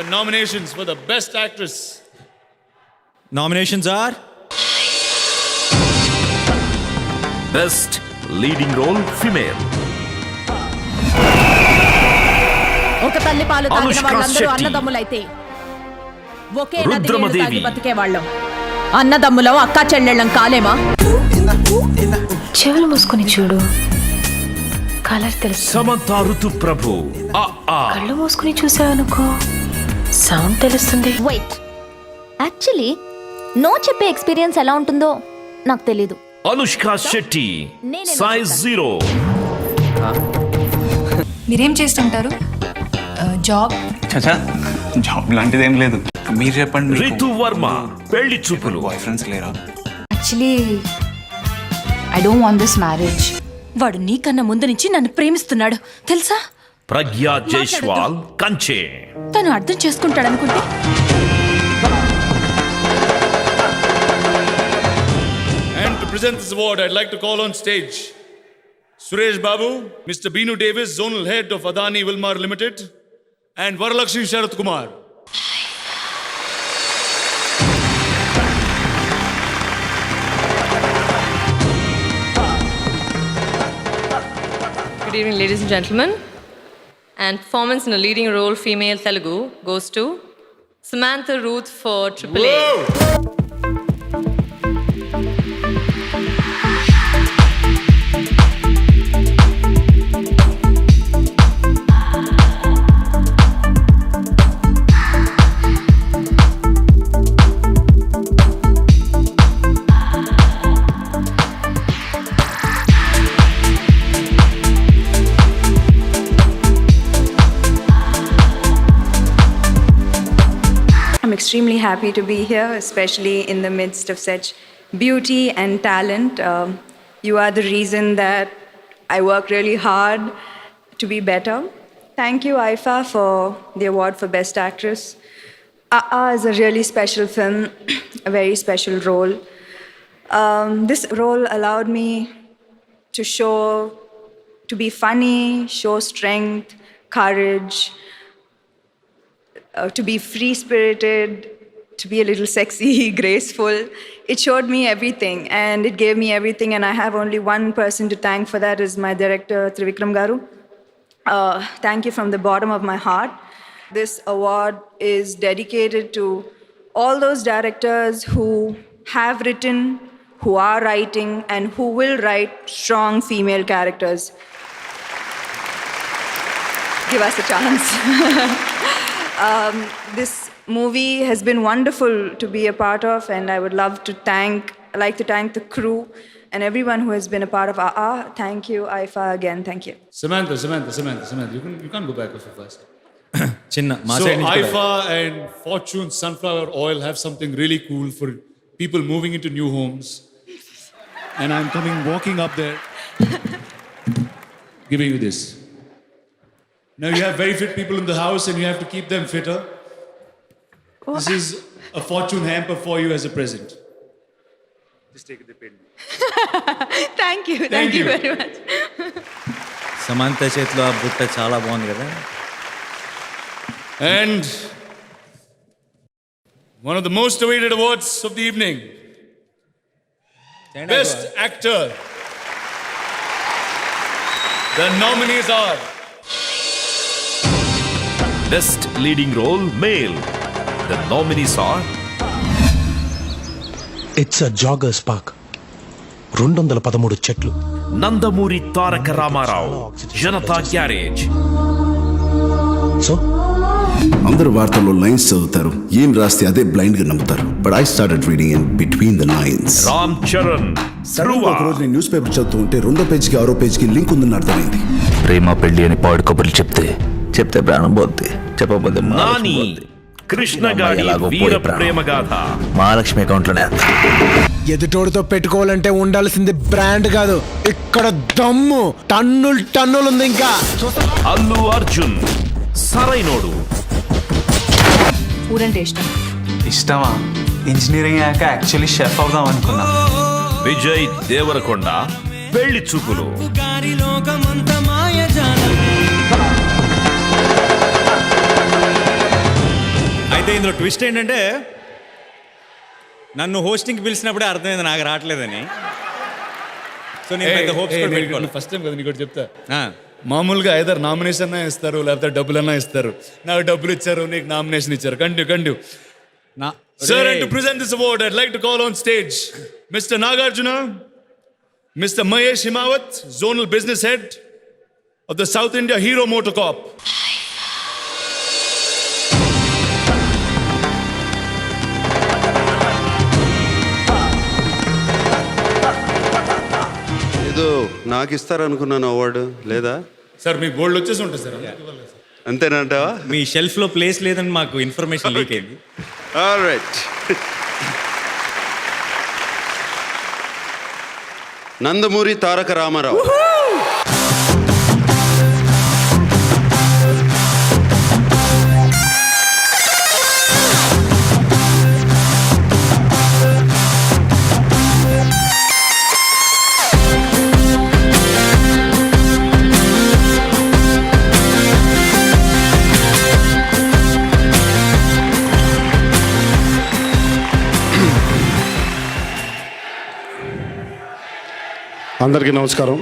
The nominations for the Best Actress. Nominations are Best Leading Role Female ఒక తల్లి పాలు తాగిన అనుష్క వాళ్ళందరూ శెట్టి. అన్నదమ్ములైతే ఒకే నది నీళ్లు రుద్రమదేవి. తాగి బతికే వాళ్ళం. అన్నదమ్ములం అక్కా చెల్లెళ్ళం కాలేమా? చెవులు మూసుకొని చూడు, కలర్ తెలుసు. సమంత ఋతుప్రభు కళ్ళు మూసుకొని చూసావనుకో, సౌండ్ తెలుస్తుంది. వెయిట్, యాక్చువల్లీ నో చెప్పే ఎక్స్పీరియన్స్ ఎలా ఉంటుందో నాకు తెలీదు. అనుష్క శెట్టి సైజ్ 0. మీరేం చేస్తుంటారు? జాబ్? చచా, జాబ్ లాంటిది ఏం లేదు. మీరు చెప్పండి. రితు వర్మ పెళ్లి చూపులు. బాయ్ ఫ్రెండ్స్ లేరా? Actually I don't want this marriage. వాడు నీకన్నా ముందు నుంచి నన్ను ప్రేమిస్తున్నాడు తెలుసా? ప్రజ్ఞా జైస్వాల్ కంచే. తను అర్థం చేసుకుంటాడనుకుంటే. And to present this award, I'd like to call on stage Suresh Babu, Mr. Beenu Davis, Zonal Head of Adani Wilmar Limited, and Varalakshmi Sharath Kumar. Good evening, ladies and gentlemen. And performance in a leading role, female Telugu, goes to Samantha Ruth for AAA. I'm extremely happy to be here, especially in the midst of such beauty and talent. You are the reason that I work really hard to be better. Thank you, Aifa, for the award for Best Actress. Is a really special film, a very special role. This role allowed me to be funny, show strength, courage, to be free-spirited, to be a little sexy, graceful. It showed me everything and it gave me everything, and I have only one person to thank for that, is my director, Trivikram Garu. Thank you from the bottom of my heart. This award is dedicated to all those directors who have written, who are writing, and who will write strong female characters. Give us a chance. This movie has been wonderful to be a part of, and I would like to thank the crew and everyone who has been a part of AA. Thank you, Aifa, again. Thank you. Samantha, you can't go back so fast. చిన్న మా So side నుంచి కూడా. Aifa and Fortune Sunflower Oil have something really cool for people moving into new homes. And I'm walking up there, giving you this. Now you have very fit people in the house and you have to keep them fitter. This is a Fortune hamper for you as a present. Just take the pen. Thank you. Thank you very much. Samantha చేతిలో ఆ బుట్ట చాలా బాగుంది కదా. And one of the most awaited awards of the evening, Best Actor. The nominees are Best Leading Role Male. The nominees are it's a joggers park, 213 చెట్లు. Nandamuri Taraka Ramarao Janata garage. So అందరూ వార్తల్లో lines చదువుతారు, ఏం రాస్తే అదే బ్లైండ్ గా నమ్ముతారు. But I started reading in between the lines. Ram Charan Dhruva. ఒక రోజు నేను న్యూస్ పేపర్ చదువుతూ ఉంటే 2వ పేజీకి 6వ పేజీకి లింక్ ఉందని అర్థమైంది. ప్రేమ పెళ్లి అని పాడు కబుర్లు చెప్తే ప్రాణం పోద్ది, చెప్పబోద్ది నాని కృష్ణగాడి వీర ప్రేమ గాథ. మహాలక్ష్మి అకౌంట్ లోనే. ఎదుటోడితో పెట్టుకోవాలంటే ఉండాల్సింది బ్రాండ్ కాదు, ఇక్కడ దమ్ము. టన్నులు ఉంది. ఇంకా అల్లు అర్జున్ సరైనోడు. ఊరంటే ఇష్టం. ఇష్టమా? ఇంజనీరింగ్ అయ్యాక యాక్చువల్లీ షెఫ్ అవుదాం అనుకున్నా. విజయ్ దేవరకొండ పెళ్లి చూపులు. అంటే ఇందులో ట్విస్ట్ ఏంటంటే నన్ను హోస్టింగ్కి పిలిచినప్పుడే అర్థమైంది నాకు రావట్లేదని. సో నేను పెద్ద hopes కూడా పెట్టుకోను. ఫస్ట్ టైం కదా నీకు చెప్తా. ఆ, మామూలుగా ఐదర్ నామినేషన్ ఇస్తారు లేకపోతే డబ్బులన్నా ఇస్తారు. నాకు డబ్బులు ఇచ్చారు, నీకు నామినేషన్ ఇచ్చారు. కంటిన్యూ. నా- Sir, ఒరేయ్, and to present this award, I'd like to call on stage Mr. Nagarjuna, Mr. Mahesh Himawat, Zonal Business Head of the South India Hero Motor Corp. ఏదో నాకు ఇస్తారనుకున్నాను అవార్డు, లేదా? సార్ మీ gold వచ్చేసి ఉంటుంది sir. అంతేనంటావా? మీ షెల్ఫ్లో place లేదని మాకు information leak అయింది. Alright. Nandamuri Taraka Ramarao. అందరికీ నమస్కారం.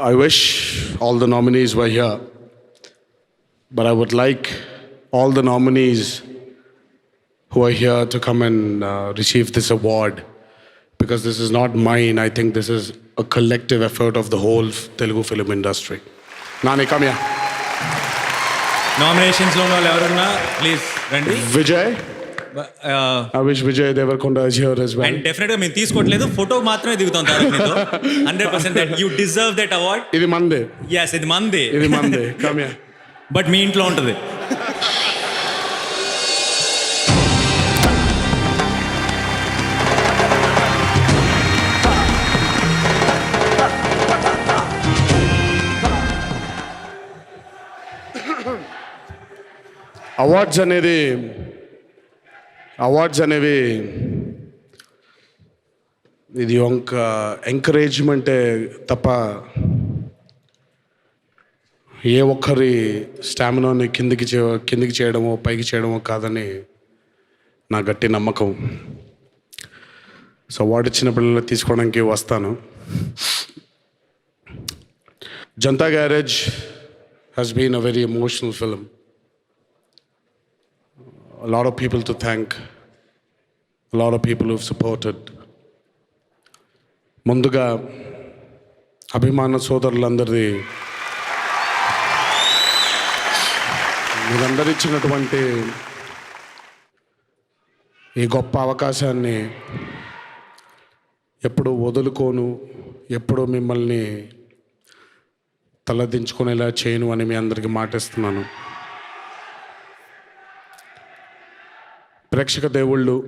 I wish all the nominees were here, but I would like all the nominees who are here to come and receive this award, because this is not mine. I think this is a collective effort of the whole Telugu film industry. Nani, come here. నామినేషన్స్లో ఉన్న వాళ్ళు ఎవరున్నా please రండి. Vijay. I wish Vijay Devarakonda is here as well. And డెఫినెట్గా మేము తీసుకోవట్లేదు, photo మాత్రమే దిగుతాం Tarak. 100% that you deserve that award. ఇది మందే. Yes, ఇది మంది. ఇది మందే. Come here. బట్ మీ ఇంట్లో ఉంటుంది. అవార్డ్స్ అనేవి ఇది ఒక ఎంకరేజ్మెంటే తప్ప ఏ ఒక్కరి స్టామినాని కిందికి చేయడమో పైకి చేయడమో కాదని నా గట్టి నమ్మకం. సో అవార్డు ఇచ్చిన పిల్లలు తీసుకోవడానికి వస్తాను. Janatha garage has been a very emotional film. A lot of people to thank, a lot of people who've supported. ముందుగా అభిమాన సోదరులందరిది మీరందరూ ఇచ్చినటువంటి ఈ గొప్ప అవకాశాన్ని ఎప్పుడు వదులుకోను, ఎప్పుడు మిమ్మల్ని తలదించుకునేలా చేయను అని మీ అందరికీ మాటిస్తున్నాను. ప్రేక్షక దేవుళ్ళు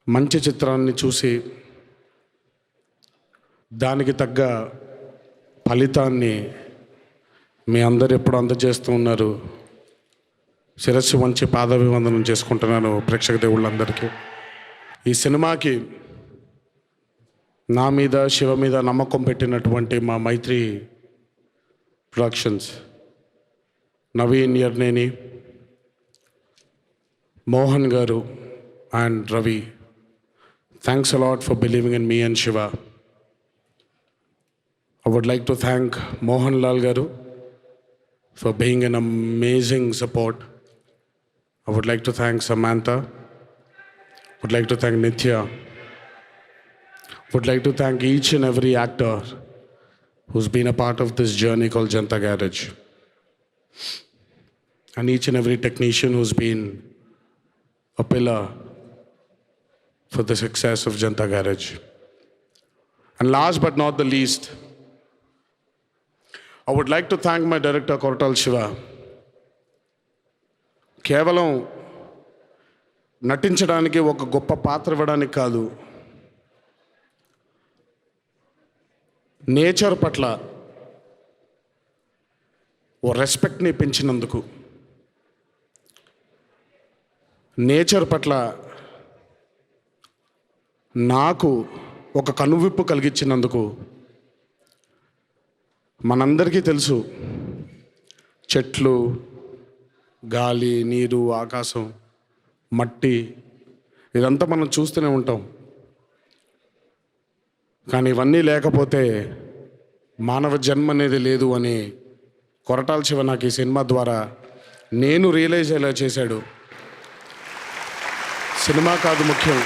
మంచి చిత్రాన్ని చూసి దానికి తగ్గ ఫలితాన్ని మీ అందరు ఎప్పుడు అందజేస్తూ ఉన్నారు. శిరస్సు వంచి పాదాభివందనం చేసుకుంటున్నాను ప్రేక్షక దేవుళ్ళందరికీ. ఈ సినిమాకి నా మీద, శివ మీద నమ్మకం పెట్టినటువంటి మా Mythri productions, Naveen Yerneni, Mohan Garu and Ravi, thanks a lot for believing in me and Shiva. I would like to thank Mohan Lal Garu for being an amazing support. I would like to thank Samantha. I would like to thank Nithya. I would like to thank each and every actor who's been a part of this journey called Janta Garage. And each and every technician who's been a pillar for the success of Janta Garage. And last but not the least, I would like to thank my director Koratal Shiva. కేవలం నటించడానికి ఒక గొప్ప పాత్ర ఇవ్వడానికి కాదు, nature పట్ల ఓ రెస్పెక్ట్ని పెంచినందుకు, nature పట్ల నాకు ఒక కనువిప్పు కలిగించినందుకు. మనందరికీ తెలుసు చెట్లు, గాలి, నీరు, ఆకాశం, మట్టి ఇదంతా మనం చూస్తూనే ఉంటాం. కానీ ఇవన్నీ లేకపోతే మానవ జన్మ అనేది లేదు అని కొరటాల శివ నాకు ఈ సినిమా ద్వారా నేను రియలైజ్ అయ్యేలా చేశాడు. సినిమా కాదు ముఖ్యం,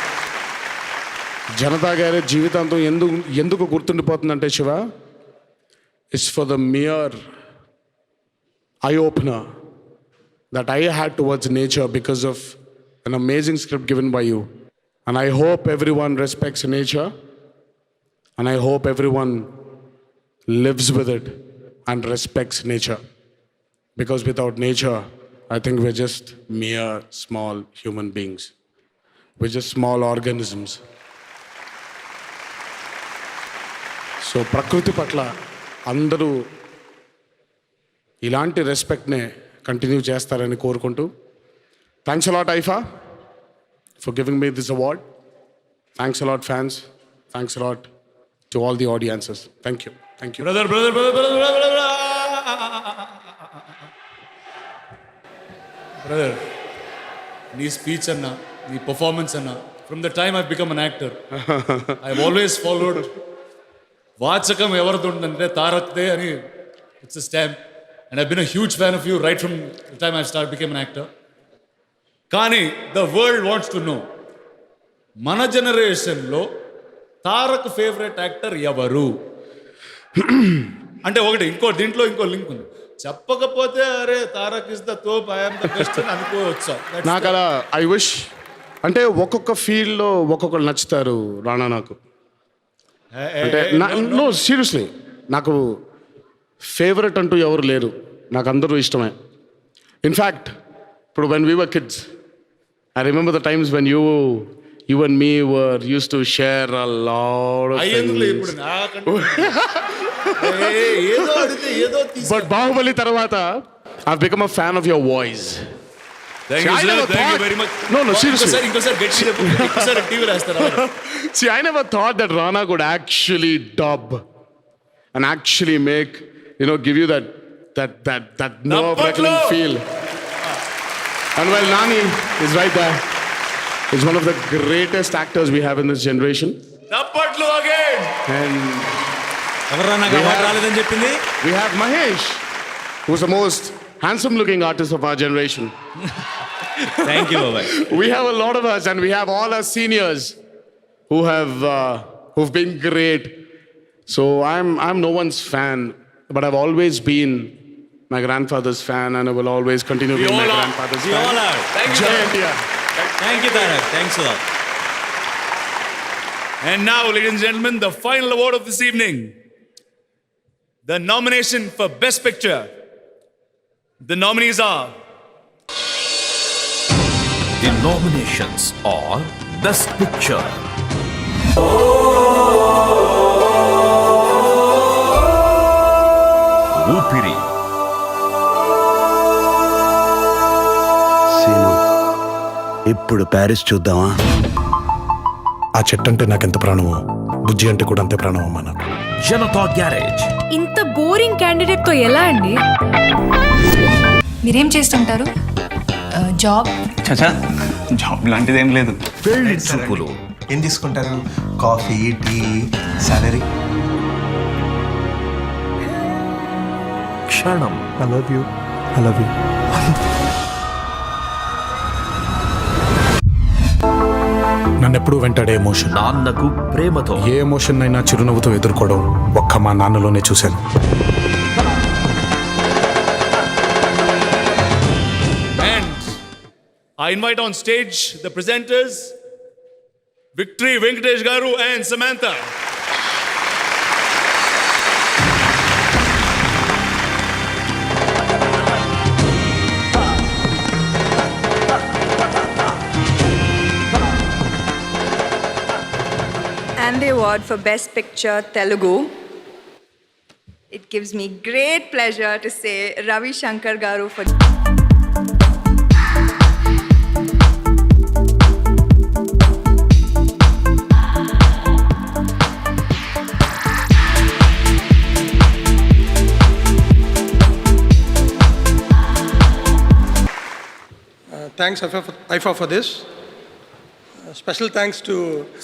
జనతా గ్యారేజ్ జీవితాంతం ఎందుకు గుర్తుండిపోతుందంటే Shiva, it's for the mere eye opener that I had towards nature because of an amazing script given by you. And I hope everyone respects nature, and I hope everyone lives with it and respects nature. Because without nature, I think we're just mere small human beings. We're just small organisms. So prakriti patla andaru ilanti respect ne continue చేస్తారని కోరుకుంటూ, thanks a lot IIFA for giving me this award. Thanks a lot fans. Thanks a lot to all the audiences. Thank you. Brother నీ speech అన్న, నీ performance అన్న, from the time I become an actor I always followed వాచకం ఎవరిది ఉందంటే తారక్దే అని. It's a stamp. And I've been a huge fan of you right from the time I became an actor. Kani, the world wants to know. Mana generation lo Tarak favorite actor yavaru? Ante okati inko dintlo inko link undi. Cheppakapothe are Tarak is the top, I am the best అని అనుకోవచ్చా? నాకు అలా I wish అంటే ఒక్కొక్క ఫీల్డ్లో ఒక్కొక్కరు నచ్చుతారు రానా నాకు. అంటే నో సీరియస్లీ నాకు ఫేవరెట్ అంటూ ఎవరు లేరు, నాకు అందరూ ఇష్టమే. ఇన్ఫ్యాక్ట్ ఇప్పుడు when we were kids, I remember the times when you and me were used to share a lot of things. But Baahubali తర్వాత I become a fan of your voice. Thank you very much. No, seriously. Inkosari get TV rastara. See, I never thought that Rana could actually dub and actually make, give you that nerve-wracking feel. And while Nani is right there, he's one of the greatest actors we have in this generation. Nappatlu again. And we have Mahesh, who's the most handsome-looking artist of our generation. Thank you, Baba. We have a lot of us, and we have all our seniors who've been great. So I'm no one's fan, but I've always been my grandfather's fan, and I will always continue being my grandfather's fan. We all are. Thank you, Jai India. Thank you, Tarak. Thanks a lot. And now, ladies and gentlemen, the final award of this evening. The nomination for Best Picture. The nominees are... The nominations are Best Picture. ఊపిరి. ఇప్పుడు Paris చూద్దామా? ఆ చెట్టు అంటే నాకెంత ప్రాణమో, బుజ్జి అంటే కూడా అంతే ప్రాణం అమ్మా నాకు. జనతా గ్యారేజ్. ఇంత బోరింగ్ క్యాండిడేట్ తో ఎలా అండి? మీరేం చేస్తుంటారు? జాబ్? చచా, జాబ్ లాంటిది ఏం లేదు. పెళ్లి చూపులు. ఏం తీసుకుంటారు? Coffee, tea, salary. క్షణం. I love you. నన్ను ఎప్పుడు వెంటాడే ఎమోషన్. నాన్నకు ప్రేమతో. ఏ ఎమోషన్ అయినా చిరునవ్వుతో ఎదుర్కోవడం ఒక్క మా నాన్నలోనే చూశాను. I invite on stage the presenters, Victory Venkatesh Garu and Samantha. And the award for Best Picture Telugu. It gives me great pleasure to say Ravi Shankar Garu for... thanks IFA for this. Special thanks to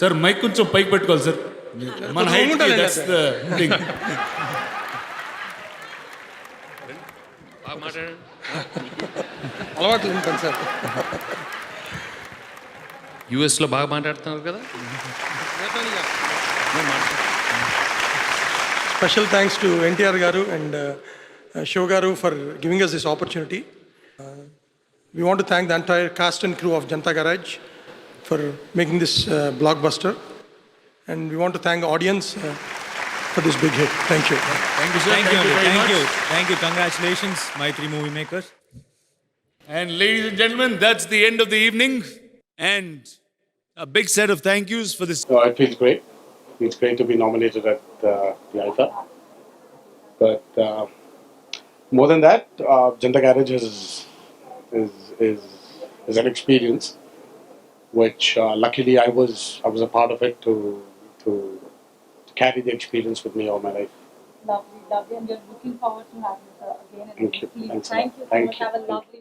sir mic కొంచెం పైకి పెట్టుకోవాలి sir మన height that's the thing అలవాటు ఉంటాను sir. యూఎస్లో బాగా మాట్లాడుతున్నారు కదా. Special thanks to NTR Garu and Shiv Garu for giving us this opportunity. We want to thank the entire cast and crew of Janata Garage for making this blockbuster. And we want to thank the audience for this big hit. Thank you. Thank you sir thank you congratulations my three movie makers. And ladies and gentlemen, that's the end of the evening. And a big set of thank yous for this. It feels great. It's great to be nominated at the IFA. But more than that, Janata Garage is an experience which luckily I was a part of it to carry the experience with me all my life. Lovely, lovely, and we're looking forward to having you again. Thank you. Thanks a lot. Thank you. Have a lovely